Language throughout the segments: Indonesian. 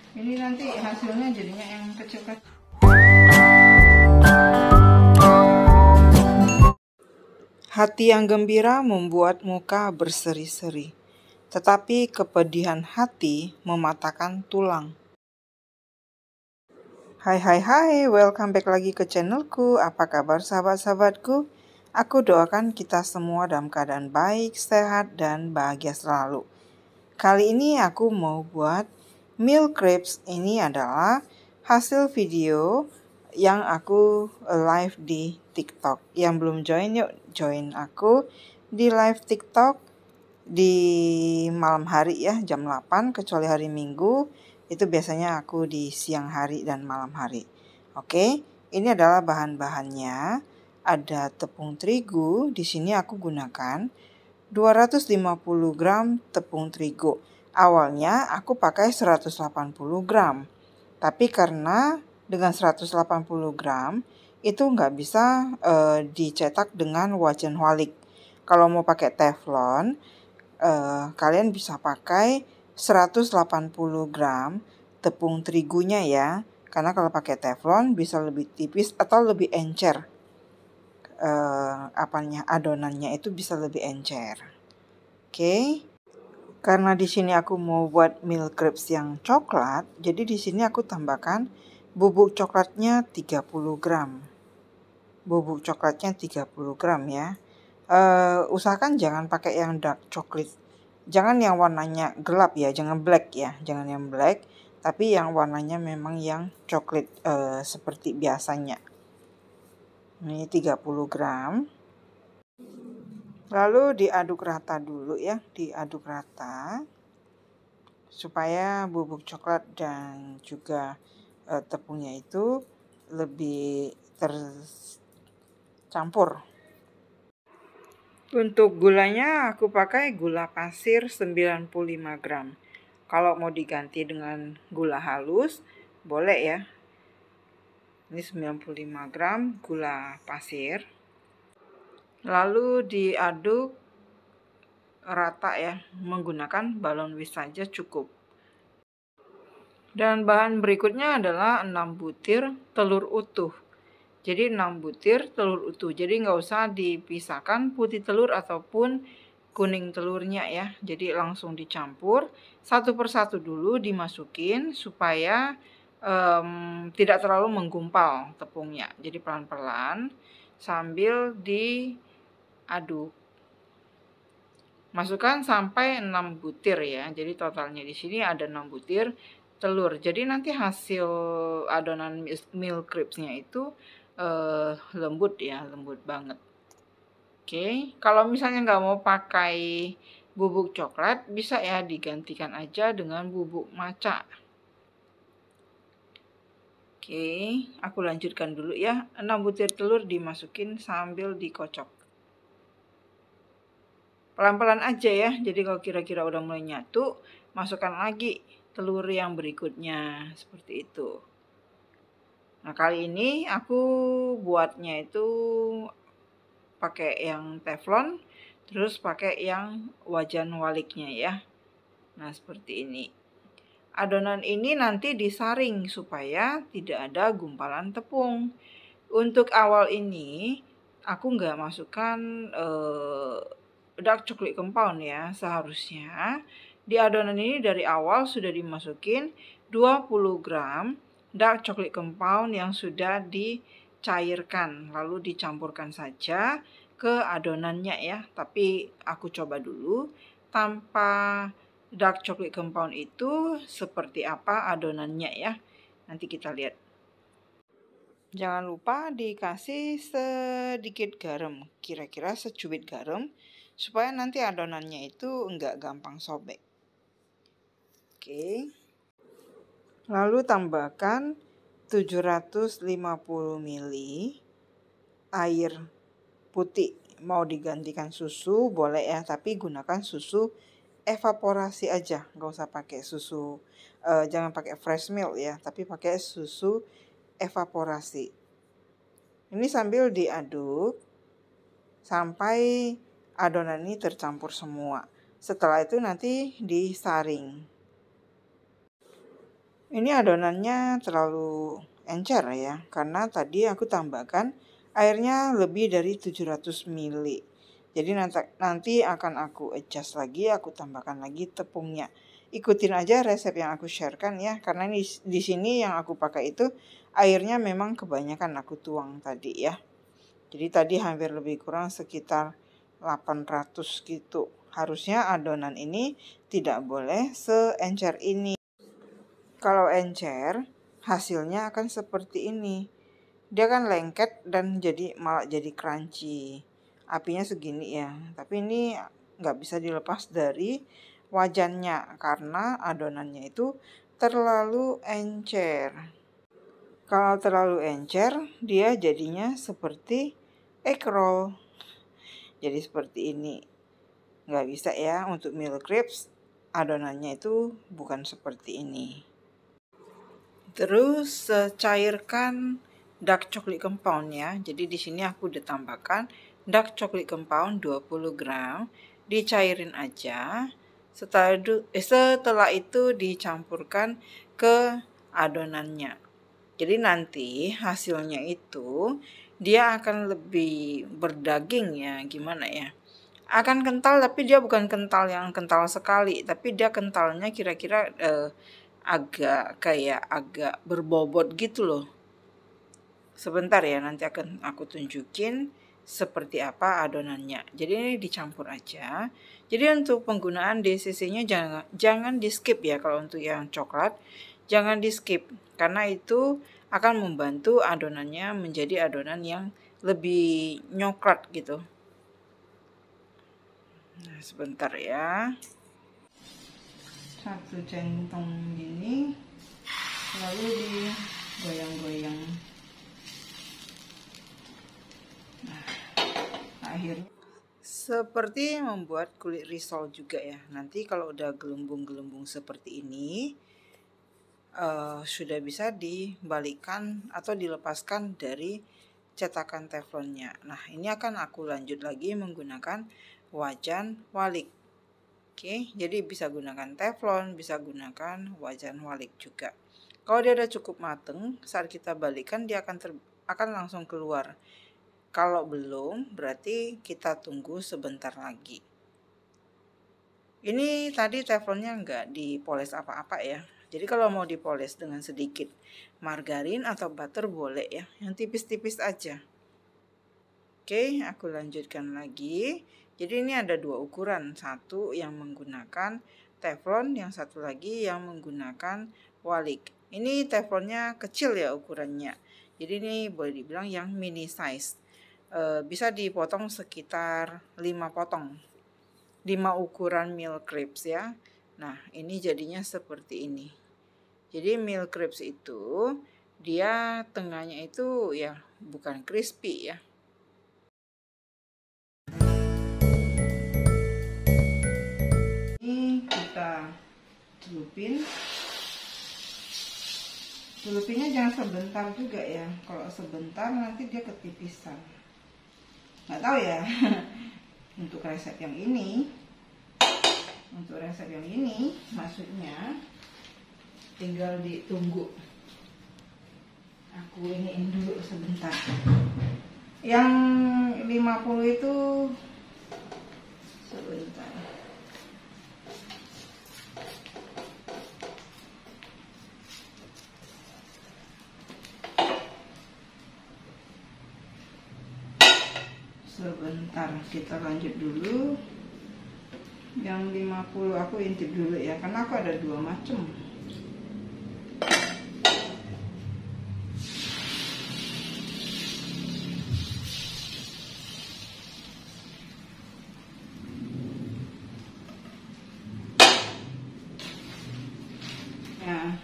Ini nanti hasilnya jadinya yang kecil-kecil. Hati yang gembira membuat muka berseri-seri, tetapi kepedihan hati mematahkan tulang. Hai, welcome back lagi ke channelku. Apa kabar sahabat-sahabatku? Aku doakan kita semua dalam keadaan baik, sehat, dan bahagia selalu. Kali ini aku mau buat meal crepes. Ini adalah hasil video yang aku live di TikTok. Yang belum join, yuk join aku di live TikTok di malam hari ya, jam 8, kecuali hari Minggu. Itu biasanya aku di siang hari dan malam hari. Oke, ini adalah bahan-bahannya. Ada tepung terigu, di sini aku gunakan 250 gram tepung terigu. Awalnya aku pakai 180 gram. Tapi karena dengan 180 gram itu nggak bisa dicetak dengan wajan walik. Kalau mau pakai teflon, kalian bisa pakai 180 gram tepung terigunya ya. Karena kalau pakai teflon bisa lebih tipis atau lebih encer. Adonannya itu bisa lebih encer. Oke. Karena di sini aku mau buat meal crepes yang coklat, jadi di sini aku tambahkan bubuk coklatnya 30 gram. Bubuk coklatnya 30 gram ya. Usahakan jangan pakai yang dark chocolate. Jangan yang warnanya gelap ya, jangan black ya, jangan yang black, tapi yang warnanya memang yang coklat seperti biasanya. Ini 30 gram. Lalu diaduk rata dulu ya, diaduk rata supaya bubuk coklat dan juga tepungnya itu lebih tercampur. Untuk gulanya aku pakai gula pasir 95 gram. Kalau mau diganti dengan gula halus, boleh ya. Ini 95 gram gula pasir. Lalu diaduk rata ya, menggunakan balon whisk saja cukup. Dan bahan berikutnya adalah 6 butir telur utuh. Jadi 6 butir telur utuh. Jadi nggak usah dipisahkan putih telur ataupun kuning telurnya ya. Jadi langsung dicampur satu persatu dulu dimasukin supaya tidak terlalu menggumpal tepungnya. Jadi pelan-pelan sambil diaduk. Masukkan sampai 6 butir ya. Jadi totalnya di sini ada 6 butir telur. Jadi nanti hasil adonan meal crepes-nya itu lembut ya, lembut banget. Oke, kalau misalnya nggak mau pakai bubuk coklat, bisa ya digantikan aja dengan bubuk maca. Oke, aku lanjutkan dulu ya. 6 butir telur dimasukin sambil dikocok. Pelan-pelan aja ya, jadi kalau kira-kira udah mulai nyatu, masukkan lagi telur yang berikutnya, seperti itu. Nah, kali ini aku buatnya itu pakai yang teflon, terus pakai yang wajan waliknya ya. Nah, seperti ini. Adonan ini nanti disaring supaya tidak ada gumpalan tepung. Untuk awal ini, aku nggak masukkan dark chocolate compound ya. Seharusnya di adonan ini dari awal sudah dimasukin 20 gram dark chocolate compound yang sudah dicairkan, lalu dicampurkan saja ke adonannya ya. Tapi aku coba dulu tanpa dark chocolate compound itu seperti apa adonannya ya. Nanti kita lihat. Jangan lupa dikasih sedikit garam, kira-kira secubit garam, supaya nanti adonannya itu enggak gampang sobek. Oke. Lalu tambahkan 750 ml air putih. Mau digantikan susu boleh ya, tapi gunakan susu evaporasi aja, nggak usah pakai susu, jangan pakai fresh milk ya, tapi pakai susu evaporasi. Ini sambil diaduk sampai adonan ini tercampur semua. Setelah itu nanti disaring. Ini adonannya terlalu encer ya, karena tadi aku tambahkan airnya lebih dari 700 ml. Jadi nanti akan aku adjust lagi, aku tambahkan lagi tepungnya. Ikutin aja resep yang aku sharekan ya, karena di sini yang aku pakai itu airnya memang kebanyakan aku tuang tadi ya. Jadi tadi hampir lebih kurang sekitar 800 gitu. Harusnya adonan ini tidak boleh seencer ini. Kalau encer, hasilnya akan seperti ini. Dia kan lengket dan malah jadi crunchy. Apinya segini ya. Tapi ini nggak bisa dilepas dari wajannya karena adonannya itu terlalu encer. Kalau terlalu encer, dia jadinya seperti egg roll. Jadi seperti ini. Nggak bisa ya untuk milk crepes. Adonannya itu bukan seperti ini. Terus cairkan dark chocolate compound ya. Jadi di sini aku udah tambahkan dark chocolate compound 20 gram. Dicairin aja. Setelah itu dicampurkan ke adonannya. Jadi nanti hasilnya itu dia akan lebih berdaging ya, gimana ya. Akan kental tapi dia bukan kental yang kental sekali, tapi dia kentalnya kira-kira agak berbobot gitu loh. Sebentar ya, nanti akan aku tunjukin seperti apa adonannya. Jadi ini dicampur aja. Jadi untuk penggunaan DCC-nya jangan di skip ya. Kalau untuk yang coklat jangan di skip karena itu akan membantu adonannya menjadi adonan yang lebih nyoklat gitu. Nah, sebentar ya. Satu centong gini lalu digoyang-goyang. Nah, akhirnya seperti membuat kulit risol juga ya. Nanti kalau udah gelembung-gelembung seperti ini sudah bisa dibalikkan atau dilepaskan dari cetakan teflonnya. Nah, ini akan aku lanjut lagi menggunakan wajan walik. Oke, jadi bisa gunakan teflon, bisa gunakan wajan walik juga. Kalau dia udah cukup mateng, saat kita balikan dia akan langsung keluar. Kalau belum, berarti kita tunggu sebentar lagi. Ini tadi teflonnya nggak dipoles apa-apa ya. Jadi kalau mau dipoles dengan sedikit margarin atau butter boleh ya, yang tipis-tipis aja. Oke, aku lanjutkan lagi. Jadi ini ada dua ukuran, satu yang menggunakan teflon, yang satu lagi yang menggunakan walik. Ini teflonnya kecil ya ukurannya. Jadi ini boleh dibilang yang mini size. Bisa dipotong sekitar 5 potong. 5 ukuran milk crepes ya. Nah, ini jadinya seperti ini. Jadi milk crepes itu dia tengahnya itu ya bukan crispy ya. Ini kita celupinnya jangan sebentar juga ya. Kalau sebentar nanti dia ketipisan. Nggak tahu ya. Untuk resep yang ini maksudnya tinggal ditunggu. Aku iniin dulu sebentar. Yang 50 itu sebentar. Sebentar, kita lanjut dulu. Yang 50 aku intip dulu ya, karena aku ada dua macam. Nah,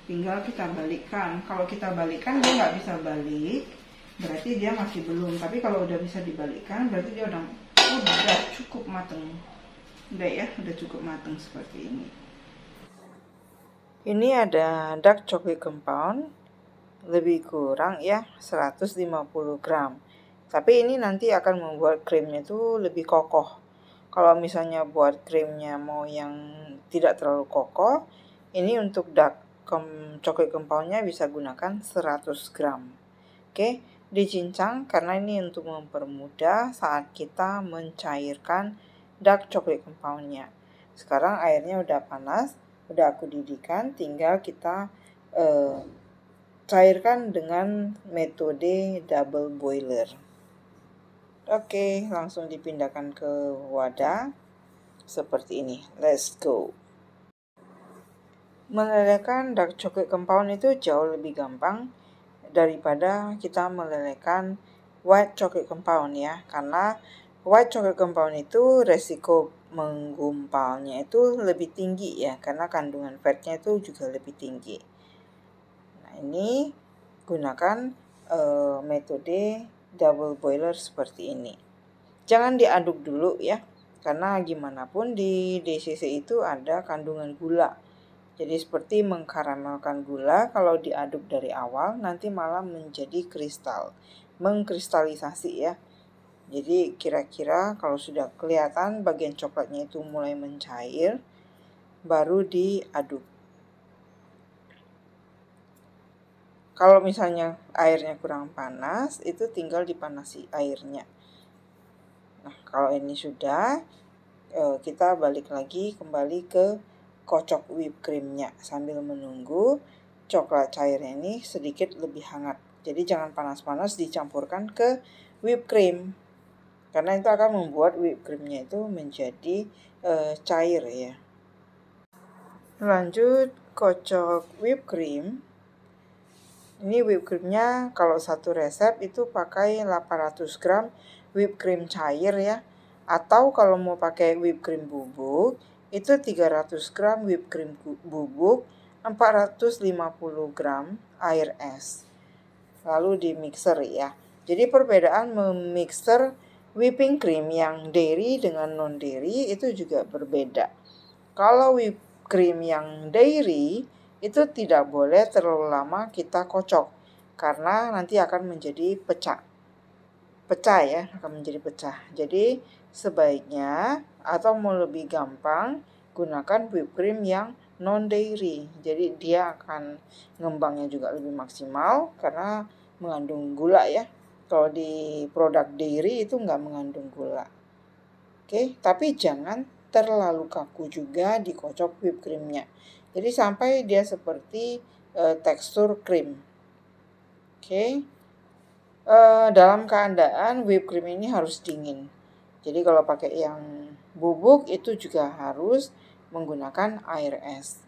tinggal kita balikkan. Kalau kita balikkan dia nggak bisa balik, berarti dia masih belum. Tapi kalau udah bisa dibalikkan, berarti dia udah cukup mateng. Udah cukup mateng seperti ini. Ini ada dark chocolate compound, lebih kurang ya 150 gram. Tapi ini nanti akan membuat krimnya itu lebih kokoh. Kalau misalnya buat krimnya mau yang tidak terlalu kokoh, ini untuk dark coklat compoundnya bisa gunakan 100 gram. Oke, dicincang karena ini untuk mempermudah saat kita mencairkan dark chocolate compoundnya. Sekarang airnya udah panas, udah aku didihkan, tinggal kita cairkan dengan metode double boiler. Oke, langsung dipindahkan ke wadah seperti ini. Let's go. Melelehkan dark chocolate compound itu jauh lebih gampang daripada kita melelehkan white chocolate compound ya, karena white chocolate compound itu resiko menggumpalnya itu lebih tinggi ya, karena kandungan fatnya itu juga lebih tinggi. Nah, ini gunakan metode double boiler seperti ini. Jangan diaduk dulu ya, karena gimana pun di DCC itu ada kandungan gula. Jadi seperti mengkaramelkan gula, kalau diaduk dari awal nanti malah menjadi kristal, mengkristalisasi ya. Jadi kira-kira kalau sudah kelihatan bagian coklatnya itu mulai mencair, baru diaduk. Kalau misalnya airnya kurang panas, itu tinggal dipanasi airnya. Nah, kalau ini sudah, kita balik lagi kembali ke kocok whipped creamnya sambil menunggu coklat cairnya ini sedikit lebih hangat. Jadi jangan panas-panas dicampurkan ke whipped cream, karena itu akan membuat whipped creamnya itu menjadi cair ya. Lanjut kocok whipped cream. Ini whipped creamnya kalau satu resep itu pakai 800 gram whipped cream cair ya. Atau kalau mau pakai whipped cream bubuk itu 300 gram whipped cream bubuk, 450 gram air es. Lalu di mixer ya. Jadi perbedaan memixer whipping cream yang dairy dengan non dairy itu juga berbeda. Kalau whipped cream yang dairy itu tidak boleh terlalu lama kita kocok, karena nanti akan menjadi pecah ya, akan menjadi pecah. Jadi sebaiknya atau mau lebih gampang gunakan whipped cream yang non dairy. Jadi dia akan ngembangnya juga lebih maksimal karena mengandung gula ya. Kalau di produk dairy itu nggak mengandung gula. Oke, tapi jangan terlalu kaku juga dikocok whipped creamnya. Jadi sampai dia seperti tekstur krim. Oke. Dalam keadaan whipped cream ini harus dingin. Jadi kalau pakai yang bubuk itu juga harus menggunakan air es.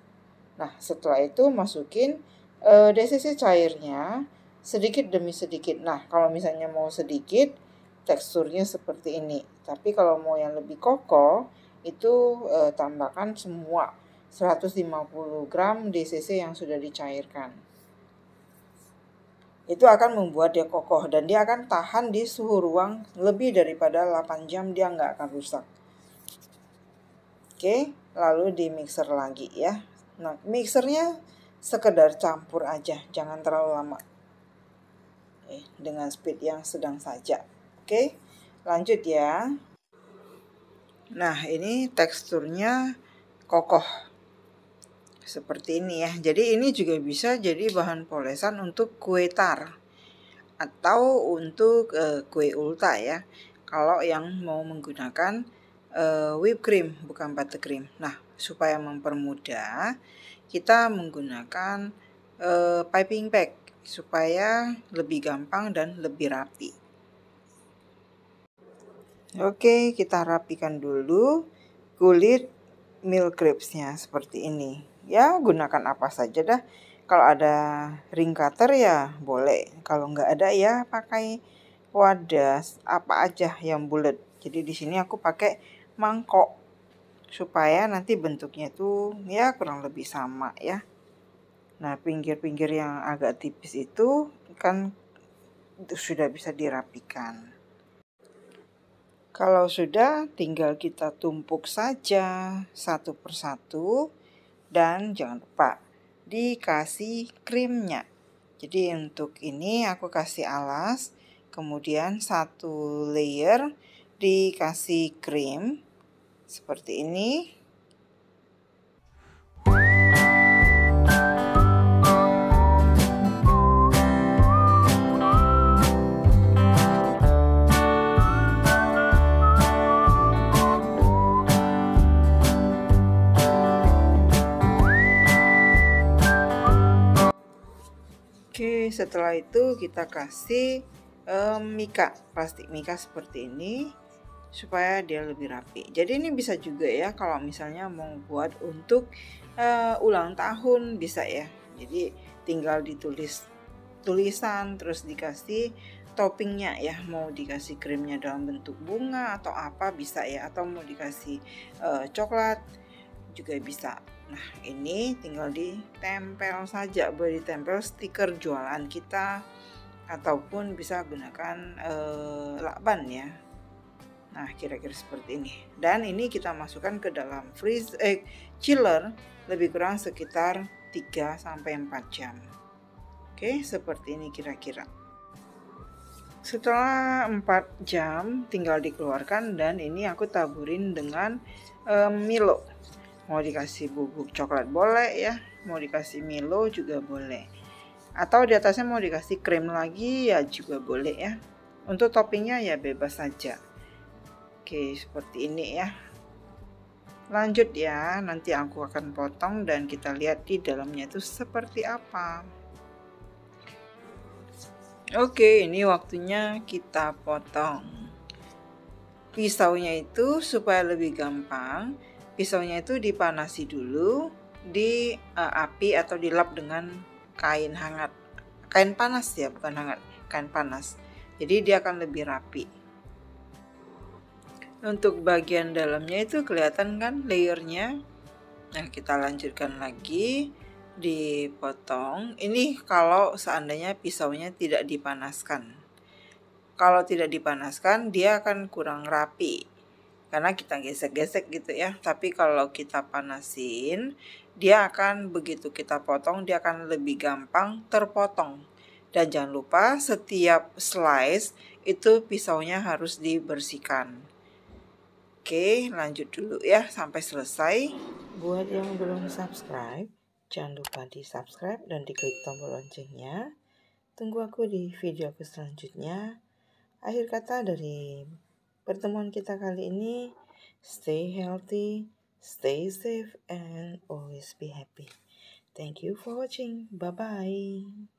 Nah, setelah itu masukin DCC cairnya sedikit demi sedikit. Nah, kalau misalnya mau sedikit, teksturnya seperti ini. Tapi kalau mau yang lebih kokoh, itu tambahkan semua 150 gram DCC yang sudah dicairkan. Itu akan membuat dia kokoh dan dia akan tahan di suhu ruang lebih daripada 8 jam, dia nggak akan rusak. Oke, lalu di mixer lagi ya. Nah, mixernya sekedar campur aja, jangan terlalu lama. Dengan speed yang sedang saja. Oke, lanjut ya. Nah, ini teksturnya kokoh. Seperti ini ya. Jadi ini juga bisa jadi bahan polesan untuk kue tar atau untuk kue ulta ya. Kalau yang mau menggunakan whipped cream bukan buttercream. Nah, supaya mempermudah kita menggunakan piping bag supaya lebih gampang dan lebih rapi. Oke, kita rapikan dulu kulit milk crepes-nya seperti ini. Ya, gunakan apa saja dah. Kalau ada ring cutter ya boleh. Kalau nggak ada ya pakai wadah apa aja yang bulat. Jadi di sini aku pakai mangkok supaya nanti bentuknya itu ya kurang lebih sama ya. Nah, pinggir-pinggir yang agak tipis itu kan sudah bisa dirapikan. Kalau sudah, tinggal kita tumpuk saja satu persatu. Dan jangan lupa dikasih krimnya. Jadi untuk ini aku kasih alas, kemudian satu layer dikasih krim seperti ini. Oke, setelah itu kita kasih mika, plastik mika seperti ini supaya dia lebih rapi. Jadi ini bisa juga ya kalau misalnya mau buat untuk ulang tahun bisa ya. Jadi tinggal ditulis tulisan terus dikasih toppingnya ya, mau dikasih krimnya dalam bentuk bunga atau apa bisa ya, atau mau dikasih coklat juga bisa. Nah ini tinggal ditempel saja, boleh ditempel stiker jualan kita ataupun bisa gunakan lakban ya. Nah kira-kira seperti ini, dan ini kita masukkan ke dalam chiller lebih kurang sekitar 3-4 jam. Oke, seperti ini kira-kira. Setelah 4 jam tinggal dikeluarkan, dan ini aku taburin dengan Milo. Mau dikasih bubuk coklat boleh ya, mau dikasih Milo juga boleh, atau di atasnya mau dikasih krim lagi ya juga boleh ya. Untuk toppingnya ya bebas saja. Oke, seperti ini ya. Lanjut ya, nanti aku akan potong dan kita lihat di dalamnya itu seperti apa. Oke, ini waktunya kita potong. Pisaunya itu supaya lebih gampang, pisaunya itu dipanasi dulu di api atau dilap dengan kain hangat. Kain panas ya, bukan hangat, kain panas. Jadi dia akan lebih rapi. Untuk bagian dalamnya itu kelihatan kan layernya. Nah, kita lanjutkan lagi, dipotong. Ini kalau seandainya pisaunya tidak dipanaskan. Kalau tidak dipanaskan, dia akan kurang rapi karena kita gesek-gesek gitu ya. Tapi kalau kita panasin, dia akan begitu kita potong, dia akan lebih gampang terpotong. Dan jangan lupa setiap slice itu pisaunya harus dibersihkan. Oke, lanjut dulu ya sampai selesai. Buat yang belum subscribe, jangan lupa di subscribe dan diklik tombol loncengnya. Tunggu aku di video aku selanjutnya. Akhir kata dari pertemuan kita kali ini, stay healthy, stay safe, and always be happy. Thank you for watching. Bye-bye.